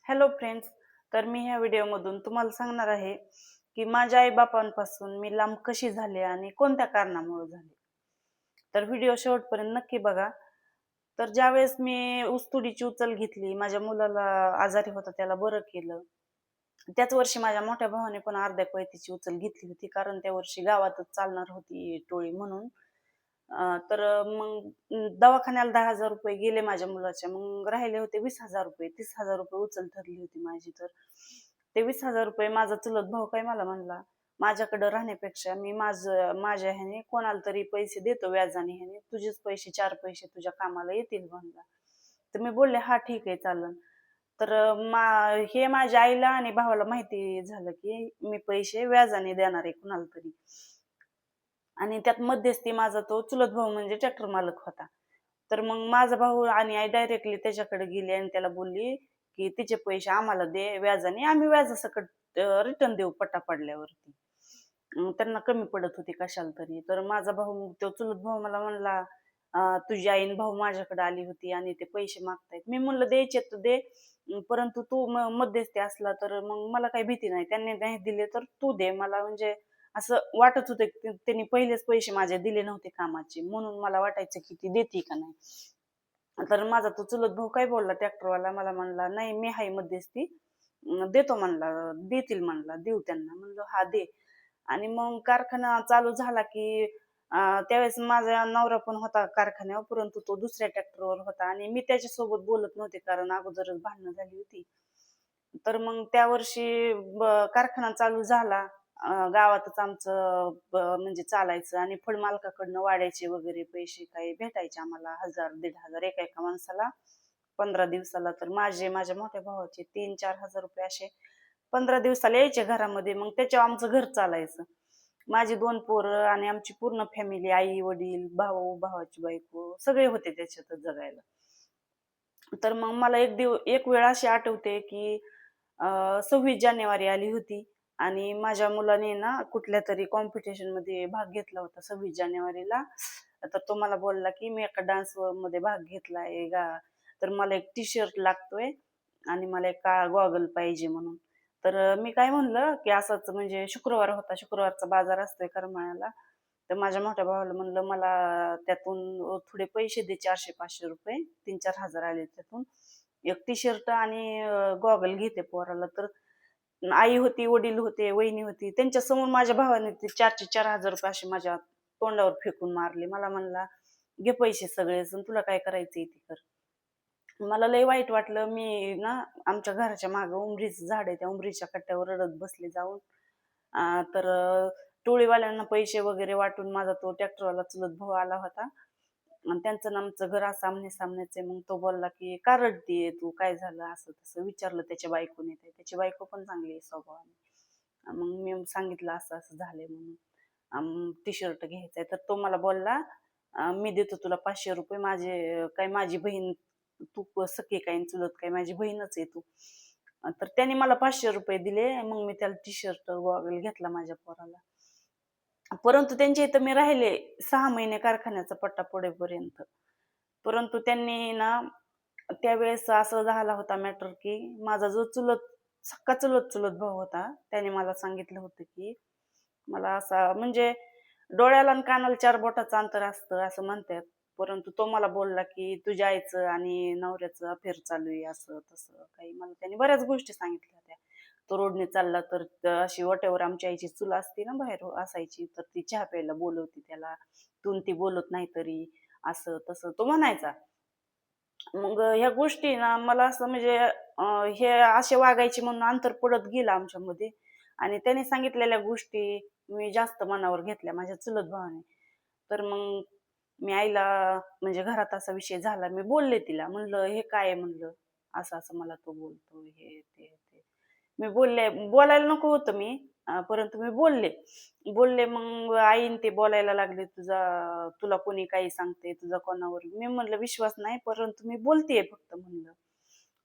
Hello friends. तर मी ह्या व्हिडिओमधून तुम्हाला सांगणार आहे की माझ्या आईबापांपासून मी लांब कशी झाले आणि कोणत्या कारणामुळे झाले. तर व्हिडिओ शेवटपर्यंत नक्की बघा. तर ज्यावेळेस मी ऊसतोडीची उचल घेतली, माझ्या मुलाला आजारी होता त्याला बरं केलं, त्याच वर्षी माझ्या मोठ्या भावाने पण अर्ध्या कोयतीची उचल घेतली होती, कारण त्या वर्षी गावातच चालणार होती टोळी म्हणून. तर मग दवाखान्याला 10,000 रुपये गेले माझ्या मुलाच्या. मग राहिले होते 20,000 रुपये. 30,000 रुपये उचल ठरली होती माझी. तर ते 20,000 रुपये माझा चुलत भाऊ काय मला म्हणला, माझ्याकडे राहण्यापेक्षा मी माझ्या ह्याने कोणाला तरी पैसे देतो व्याजाने, ह्याने तुझेच पैसे 4 पैसे तुझ्या कामाला येतील म्हणला. तर मी बोलले हा ठीक आहे चालन. तर हे माझ्या आईला आणि भावाला माहिती झालं की मी पैसे व्याजाने देणार आहे कुणाला तरी. आणि त्यात मध्यस्थी माझा तो चुलत भाऊ म्हणजे ट्रॅक्टर मालक होता. तर मग माझा भाऊ आणि आई डायरेक्टली त्याच्याकडे गेली आणि त्याला बोलली की तिचे पैसे आम्हाला दे व्याजाने, आम्ही व्याजासकट रिटर्न देऊ पट्टा पडल्यावरती. त्यांना कमी पडत होती कशाला तरी. तर माझा भाऊ, तो चुलत भाऊ मला म्हणला, तुझी आई भाऊ माझ्याकडे आली होती आणि ते पैसे मागतायत. मी म्हणलं द्यायचे तर दे, परंतु तू मध्यस्थी असला तर मग मला काही भीती नाही, त्यांनी नाही दिले तर तू दे मला. म्हणजे असं वाटत होतं की त्यांनी पहिलेच पैसे माझे दिले नव्हते कामाचे, म्हणून मला वाटायचं की ती देते का नाही. तर माझा तो चुलत भाऊ काय बोलला, ट्रॅक्टरवाला मला म्हणला नाही मी हाय मध्यस्थी, देतो म्हणला, देतील म्हणला, देऊ त्यांना. म्हणलं हा दे. आणि मग कारखाना चालू झाला की त्यावेळेस माझा नवरा पण होता कारखान्यावर, परंतु तो दुसऱ्या ट्रॅक्टरवर होता आणि मी त्याच्यासोबत बोलत नव्हते कारण अगोदरच भांडणं झाली होती. तर मग त्या वर्षी कारखाना चालू झाला. गावातच आमचं म्हणजे चालायचं आणि फळमालकाकडनं वाड्याचे वगैरे पैसे काही भेटायचे आम्हाला, 1,000 1,500 एका एका माणसाला 15 दिवसाला. तर माझ्या मोठ्या भावाचे 3-4 हजार रुपये असे 15 दिवसाला यायचे घरामध्ये. मग त्याच्यावर आमचं घर चालायचं. माझी 2 पोरं आणि आमची पूर्ण फॅमिली, आई वडील भाऊ भावाची बायको सगळे होते त्याच्यातच जगायला. तर मग मला एक वेळ अशी आठवते की 26 जानेवारी आली होती आणि माझ्या मुलाने ना कुठल्या तरी कॉम्पिटिशन मध्ये भाग घेतला होता 26 जानेवारीला. तर तो मला बोलला की मी एका डान्स मध्ये भाग घेतलाय गा, तर मला एक टी शर्ट लागतोय आणि मला एक काळा गॉगल पाहिजे म्हणून. तर मी काय म्हणलं की असंच, म्हणजे शुक्रवार होता, शुक्रवारचा बाजार असतोय करमाळ्याला. तर माझ्या मोठ्या भावाला म्हणलं मला त्यातून थोडे पैसे दे, 400-500 रुपये, 3-4 हजार आले त्यातून. एक टी शर्ट आणि गॉगल घेते पोराला. तर आई होती, वडील होते, वहिनी होती, त्यांच्या समोर माझ्या भावाने ते 4,000 रुपये असे माझ्या तोंडावर फेकून मारले. मला म्हणला घे पैसे सगळे, तुला काय करायचंय ते कर. मला लय वाईट वाटलं. मी ना आमच्या घराच्या मागं उमरीचं झाड आहे, त्या उमरीच्या कट्ट्यावर रडत बसले जाऊन. तर टोळीवाल्यांना पैसे वगैरे वाटून माझा तो ट्रॅक्टरवाला चुलत भाऊ आला होता आणि त्यांचं आणि आमचं घर असं आमने सामनेच आहे. मग तो बोलला की का रडतीये तू, काय झालं, असं तसं विचारलं त्याच्या बायकोने. त्याची बायको पण चांगली आहे स्वभावाने. मग मी सांगितलं असं असं झालंय म्हणून, टी शर्ट घ्यायचंय. तर तो मला बोलला, मी देतो तुला 500 रुपये, माझी बहीण तू, सखी काय चुलत काय, माझी बहीणच आहे तू. तर त्याने मला 500 रुपये दिले. मग मी त्याला टी शर्ट गॉगल घेतला माझ्या पोराला. परंतु त्यांच्या इथं मी राहिले 6 महिने कारखान्याचा पट्टा पडेपर्यंत. परंतु त्यांनी ना त्यावेळेस असं झाला होता मॅटर की माझा जो सक्का चुलत चुलत भाऊ होता त्याने मला सांगितलं होतं की मला असा, म्हणजे डोळ्याला आणि कानाला 4 बोटाचं अंतर असतं असं म्हणतात. परंतु तो मला बोलला की तुझ्या आईचं आणि नवऱ्याचं अफेअर चालू आहे, असं तसं काही मला त्याने बऱ्याच गोष्टी सांगितल्या होत्या. तो रोडने चालला तर अशी वाटेवर आमच्या आईची चूल असते ना बाहेर असायची, तर ती चहा प्यायला बोलवती त्याला, तून ती बोलत नाही तरी, असं तसं तो म्हणायचा. मग ह्या गोष्टी ना मला असं म्हणजे हे असे वागायचे म्हणून अंतर पडत गेलं आमच्यामध्ये. आणि त्याने सांगितलेल्या गोष्टी मी जास्त मनावर घेतल्या माझ्या चुलत भावाने. तर मग मी आईला, म्हणजे घरात असा विषय झाला, मी बोलले तिला, म्हणलं हे काय आहे, म्हणलं असं असं मला तो बोलतो, हे ते ते. मी बोलायला नको होतं मी, परंतु मी बोलले बोलले मग आईन ते बोलायला लागले, तुला कोणी काही सांगते, तुझा कोणावर. मी म्हणलं विश्वास नाही, परंतु मी बोलतेय फक्त म्हणलं.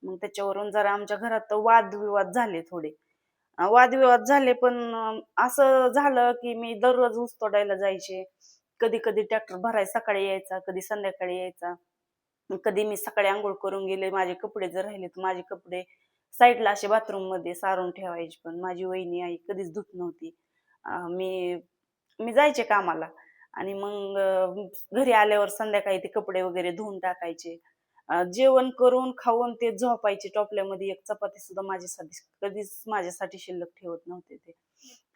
मग त्याच्यावरून जरा आमच्या घरात वादविवाद झाले थोडे. वादविवाद झाले, पण असं झालं की मी दररोज ऊस तोडायला जायचे. कधी कधी ट्रॅक्टर भराय सकाळी यायचा, कधी संध्याकाळी यायचा. कधी मी सकाळी आंघोळ करून गेले, माझे कपडे जर राहिले तर माझे कपडे साईडला असे बाथरूम मध्ये सारून ठेवायची. पण माझी वहिनी आई कधीच धुत नव्हती. मी मी जायचे कामाला आणि मग घरी आल्यावर संध्याकाळी ते कपडे वगैरे धुवून टाकायचे. जेवण करून खाऊन ते झोपायचे टोपल्यामध्ये. एक चपाती सुद्धा माझ्यासाठी कधीच माझ्यासाठी शिल्लक ठेवत नव्हते ते.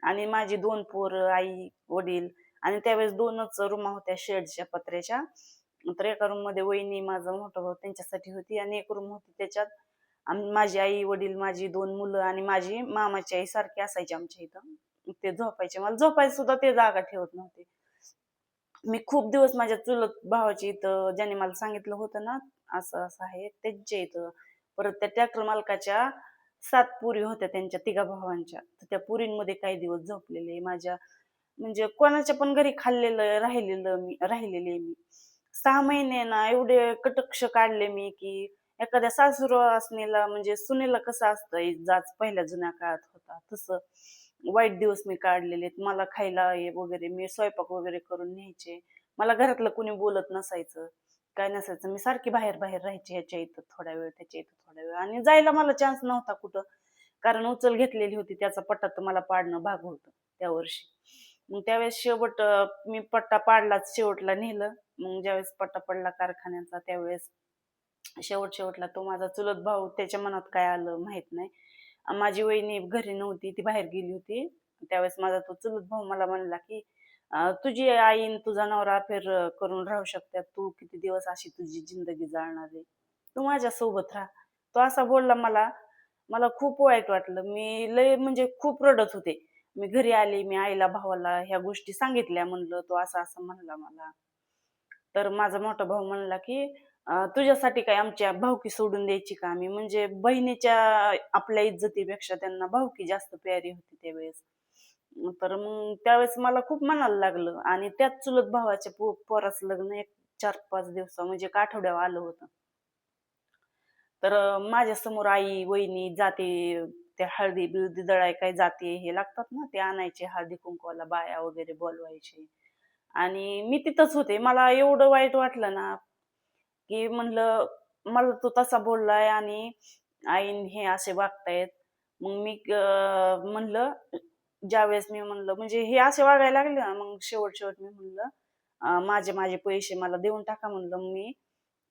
आणि माझी 2 पोरं, आई, वडील आणि त्यावेळेस 2च रूमा होत्या शेडच्या पत्र्याच्या. तर एका रूम मध्ये वहिनी, माझा मोठा भाऊ त्यांच्यासाठी होती आणि एक रूम होती त्याच्यात माझी आई, वडील, माझी 2 मुलं आणि माझी मामाची आई सारखी असायची आमच्या इथं. ते झोपायचे. मला झोपायला सुद्धा ते जागा ठेवत नव्हते. मी खूप दिवस माझ्या चुलत भावाची इथं, ज्याने मला सांगितलं होतं ना असं असं आहे, त्यांच्या इथं. परत त्या ट्रॅक्टर मालकाच्या 7 पोरी होत्या त्यांच्या 3 भावांच्या. तर त्या पोरींमध्ये काही दिवस झोपलेले. माझ्या म्हणजे कोणाच्या पण घरी खाल्लेलं राहिलेले मी. 6 महिने ना एवढे कटकश काढले मी की एखाद्या सासूरवासनीला म्हणजे सुनेला कसं असतं जाच पहिल्या जुन्या काळात होता तसं वाईट दिवस मी काढलेले. मला खायला वगैरे मी स्वयंपाक वगैरे करून न्यायचे. मला घरातलं कुणी बोलत नसायचं, काय नसायचं. मी सारखी बाहेर बाहेर राहायची, ह्याच्या इथं थोडा वेळ, त्याच्या इथं थोडा वेळ. आणि जायला मला चान्स नव्हता कुठं, कारण उचल घेतलेली होती. त्याचा पट्टा तर मला पाडणं भाग होतं त्या वर्षी. मग त्यावेळेस शेवट मी पट्टा पाडलाच, शेवटला नेलं. मग ज्यावेळेस पट्टा पडला कारखान्याचा त्यावेळेस शेवटला तो माझा चुलत भाऊ, त्याच्या मनात काय आलं माहित नाही. माझी वहिनी घरी नव्हती, ती बाहेर गेली होती. त्यावेळेस माझा तो चुलत भाऊ मला म्हणला की तुझी आई न तुझा नवरा अफेअर करून राहू शकतात, तू किती दिवस अशी तुझी जिंदगी जाळणार आहे, तू माझ्या सोबत राहा. तो असा बोलला मला. मला खूप वाईट वाटलं. मी लय म्हणजे खूप रडत होते. मी घरी आले, मी आईला भावाला ह्या गोष्टी सांगितल्या. म्हणलं तो असं असं म्हणला मला. तर माझा मोठा भाऊ म्हणला की तुझ्यासाठी काय आमच्या भावकी सोडून द्यायची का आम्ही? म्हणजे बहिणीच्या आपल्या इज्जतीपेक्षा त्यांना भावकी जास्त प्यारी होती त्यावेळेस. तर मग त्यावेळेस मला खूप मनाला लागलं. आणि त्याच चुलत भावाच्या पोराचं लग्न एक 4-5 दिवसा म्हणजे एक आठवड्यावर आलं होतं. तर माझ्या समोर आई, वहिनी जाते, त्या हळदी बिळदी दळाय काय जाते, हे लागतात ना ते आणायचे, हळदी कुंकवाला बाया वगैरे बोलवायचे. आणि मी तिथंच होते. मला एवढं वाईट वाटलं ना की म्हणलं मला तो तसा बोललाय आणि आईन हे असे वागतायत. मग मी म्हणलं, ज्यावेळेस मी म्हणलं म्हणजे हे असे वागायला लागले ना, मग शेवट मी म्हणलं माझे माझे पैसे मला देऊन टाका म्हणलं, मी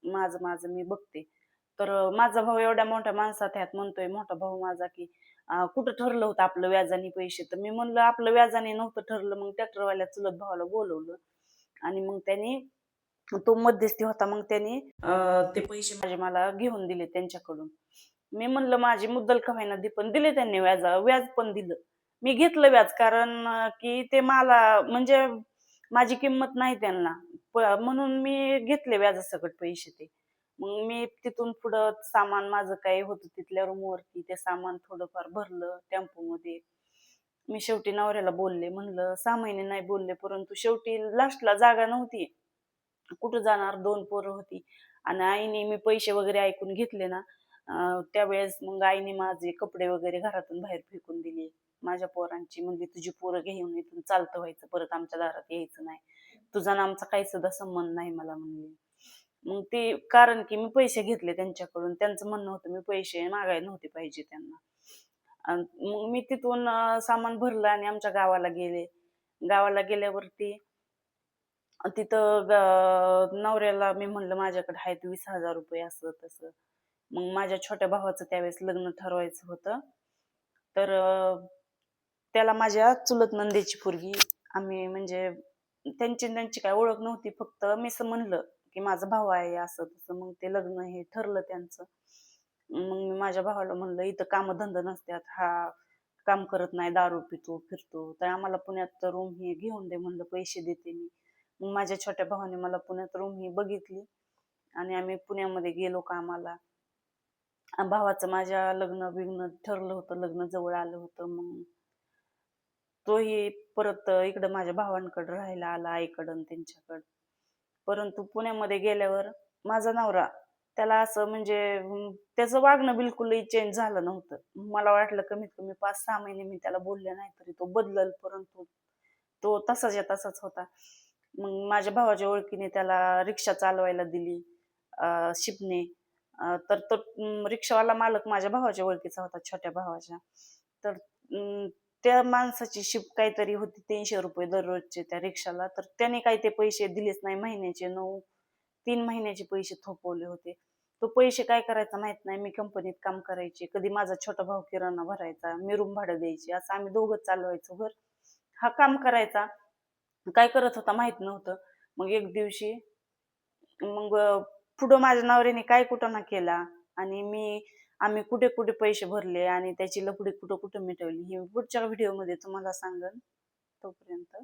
माझं माझं मी बघते. तर माझा भाऊ एवढ्या मोठ्या माणसात ह्यात म्हणतोय, मोठा भाऊ माझा की कुठं ठरलं होतं आपलं व्याजाने पैसे? तर मी म्हणलं आपलं व्याजाने नव्हतं ठरलं. मग ट्रॅक्टरवाल्या चुलत भावाला बोलवलं आणि मग त्यांनी, तो मध्यस्थी होता, मग त्यांनी ते पैसे माझे मला घेऊन दिले त्यांच्याकडून. मी म्हणलं माझी मुद्दल का होईना दे, पण दिले त्यांनी. व्याज पण दिलं. मी घेतलं व्याज, कारण की ते मला म्हणजे माझी किंमत नाही त्यांना, म्हणून मी घेतले व्याजासकट पैसे ते. मग मी तिथून पुढं सामान माझं काही होतं तिथल्या रूमवरती, ते सामान थोडंफार भरलं टेम्पोमध्ये. मी शेवटी नवऱ्याला बोलले, म्हणलं 6 महिने नाही बोलले, परंतु शेवटी लास्टला जागा नव्हती, कुठं जाणार, 2 पोरं होती. आणि आईने मी पैसे वगैरे ऐकून घेतले ना, त्यावेळेस मग आईने माझे कपडे वगैरे घरातून बाहेर फेकून दिले. माझ्या पोरांची म्हणजे तुझी पोरं घेऊन इथून चालतं व्हायचं, परत आमच्या दारात यायचं नाही, तुझा ना आमचा काही सुद्धा संबंध नाही मला म्हणले. मग ते कारण की मी पैसे घेतले त्यांच्याकडून, त्यांचं म्हणणं होतं मी पैसे मागायला नव्हते पाहिजे त्यांना. मग मी तिथून सामान भरलं आणि आमच्या गावाला गेले. गावाला गेल्यावरती तिथं नवऱ्याला मी म्हणलं माझ्याकडे आहेत 20,000 रुपये असं तसं. मग माझ्या छोट्या भावाचं त्यावेळेस लग्न ठरवायचं होतं. तर त्याला माझ्या चुलत नंदेची पोरगी, आम्ही म्हणजे त्यांची काय ओळख नव्हती, फक्त मी असं म्हणलं की माझा भाऊ आहे असं तसं. मग ते लग्न हे ठरलं त्यांचं. मग मी माझ्या भावाला म्हणलं इथं कामधंदा नसतात, हा काम करत नाही, दारू पितो फिरतो, तर आम्हाला पुण्यात रूम ही घेऊन दे म्हणलं, पैसे देते मी. मग माझ्या छोट्या भावाने मला पुण्यात रूम ही बघितली आणि आम्ही पुण्यामध्ये गेलो कामाला. भावाचं माझ्या लग्न बिग्न ठरलं होतं, लग्न जवळ आलं होतं. मग तोही परत इकडं माझ्या भावांकडे राहायला आला, आईकडं आणि त्यांच्याकडं. परंतु पुण्यामध्ये गेल्यावर माझा नवरा, त्याला असं म्हणजे त्याचं वागणं बिलकुलही चेंज झालं नव्हतं. मला वाटलं कमीत कमी 5-6 महिने मी त्याला बोलले नाही तरी तो बदलल, परंतु तो तसाच्या तसाच होता. मग माझ्या भावाच्या ओळखीने त्याला रिक्षा चालवायला दिली, शिपणे. तर तो रिक्षावाला मालक माझ्या भावाच्या ओळखीचा होता, छोट्या भावाच्या. तर त्या माणसाची शिप काहीतरी होती 300 रुपये दररोजचे त्या रिक्षाला. तर त्याने काही ते पैसे दिलेच नाही महिन्याचे. 3 महिन्याचे पैसे थोपवले होते. तो पैसे काय करायचा माहित नाही. मी कंपनीत काम करायचे, कधी माझा छोटा भाऊ किराणा भरायचा, मी रूम भाडं द्यायची, असं आम्ही दोघंच चालवायचो घर. हा काम करायचा, काय करत होता माहित नव्हतं. मग एक दिवशी मग पुढं माझ्या नवऱ्याने काय कुठं ना केला, आणि आम्ही कुठे कुठे पैसे भरले आणि त्याची लफडी कुठं कुठं मिटवली, ही पुढच्या व्हिडिओ मध्ये तुम्हाला सांगेन. तोपर्यंत